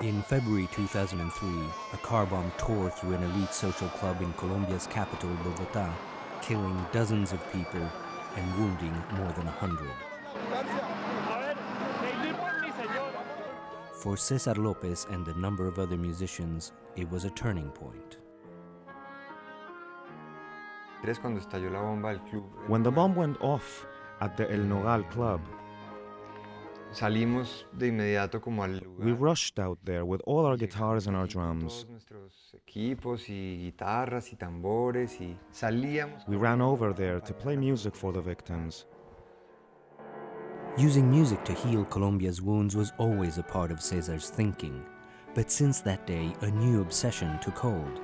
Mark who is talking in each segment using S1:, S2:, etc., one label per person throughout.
S1: In February 2003, a car bomb tore through an elite social club in Colombia's capital, Bogotá, killing dozens of people and wounding more than 100. For Cesar Lopez and a number of other musicians, it was a turning point.
S2: When the bomb went off at the El Nogal club, we rushed out there with all our guitars and our drums. We ran over there to play music for the victims.
S1: Using music to heal Colombia's wounds was always a part of Cesar's thinking. But since that day, a new obsession took hold.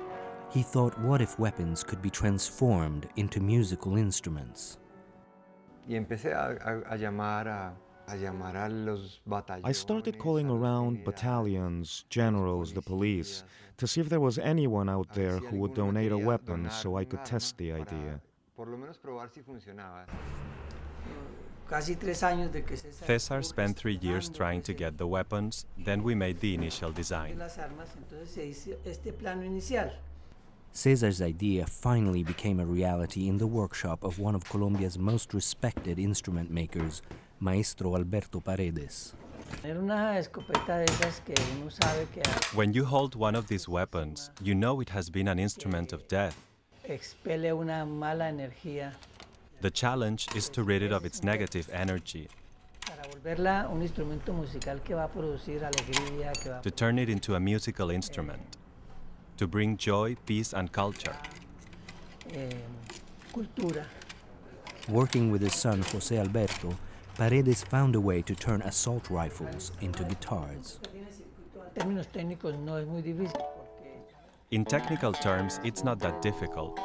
S1: He thought, what if weapons could be transformed into musical instruments?
S2: I started calling around battalions, generals, the police, to see if there was anyone out there who would donate a weapon so I could test the idea.
S3: Cesar spent 3 years trying to get the weapons, then we made the initial design.
S1: Cesar's idea finally became a reality in the workshop of one of Colombia's most respected instrument makers, Maestro Alberto Paredes.
S3: When you hold one of these weapons, you know it has been an instrument of death. The challenge is to rid it of its negative energy, to turn it into a musical instrument, to bring joy, peace, and culture.
S1: Working with his son, José Alberto, Paredes found a way to turn assault rifles into guitars.
S3: In technical terms, it's not that difficult.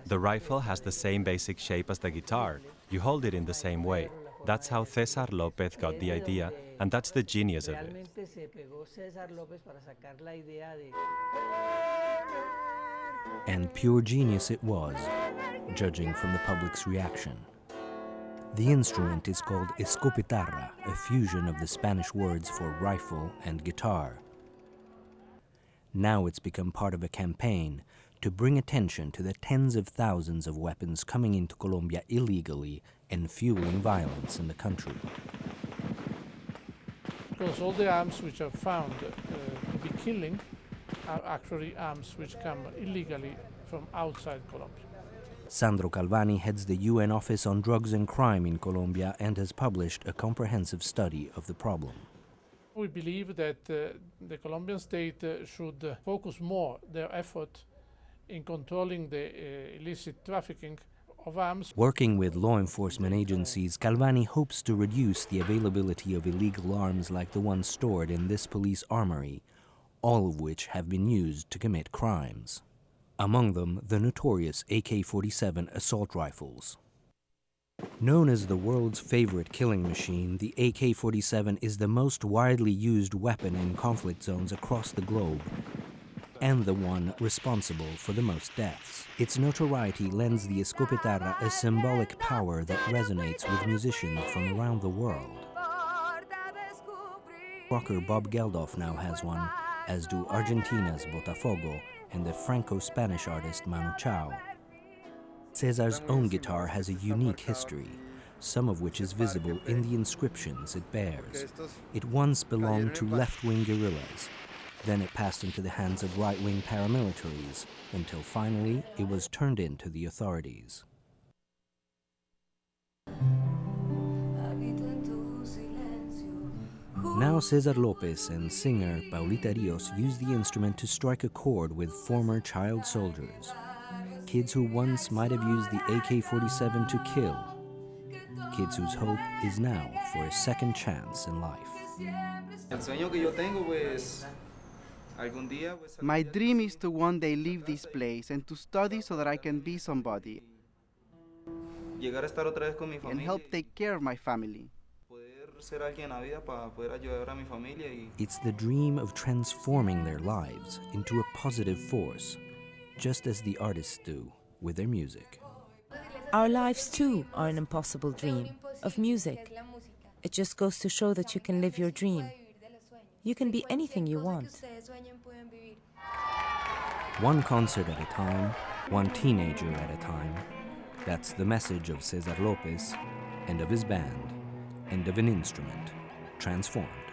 S3: The rifle has the same basic shape as the guitar. You hold it in the same way. That's how Cesar Lopez got the idea, and that's the genius of it.
S1: And pure genius it was, judging from the public's reaction. The instrument is called Escopetarra, a fusion of the Spanish words for rifle and guitar. Now it's become part of a campaign to bring attention to the tens of thousands of weapons coming into Colombia illegally and fueling violence in the country.
S4: Because all the arms which are found to be killing are actually arms which come illegally from outside Colombia.
S1: Sandro Calvani heads the UN Office on Drugs and Crime in Colombia and has published a comprehensive study of the problem.
S4: We believe that the Colombian state should focus more their effort in controlling the illicit trafficking of arms.
S1: Working with law enforcement agencies, Calvani hopes to reduce the availability of illegal arms like the ones stored in this police armory, all of which have been used to commit crimes. Among them, the notorious AK-47 assault rifles. Known as the world's favorite killing machine, the AK-47 is the most widely used weapon in conflict zones across the globe, and the one responsible for the most deaths. Its notoriety lends the Escopetarra a symbolic power that resonates with musicians from around the world. Rocker Bob Geldof now has one, as do Argentina's Botafogo and the Franco-Spanish artist Manu Chao. Cesar's own guitar has a unique history, some of which is visible in the inscriptions it bears. It once belonged to left-wing guerrillas. Then it passed into the hands of right-wing paramilitaries, until finally it was turned in to the authorities. Now Cesar Lopez and singer Paulita Rios use the instrument to strike a chord with former child soldiers, kids who once might have used the AK-47 to kill, kids whose hope is now for a second chance in life.
S5: My dream is to one day leave this place and to study so that I can be somebody and help take care of my family.
S1: It's the dream of transforming their lives into a positive force, just as the artists do with their music.
S6: Our lives too are an impossible dream of music. It just goes to show that you can live your dream. You can be anything you want.
S1: One concert at a time, one teenager at a time. That's the message of Cesar Lopez and of his band, and of an instrument transformed.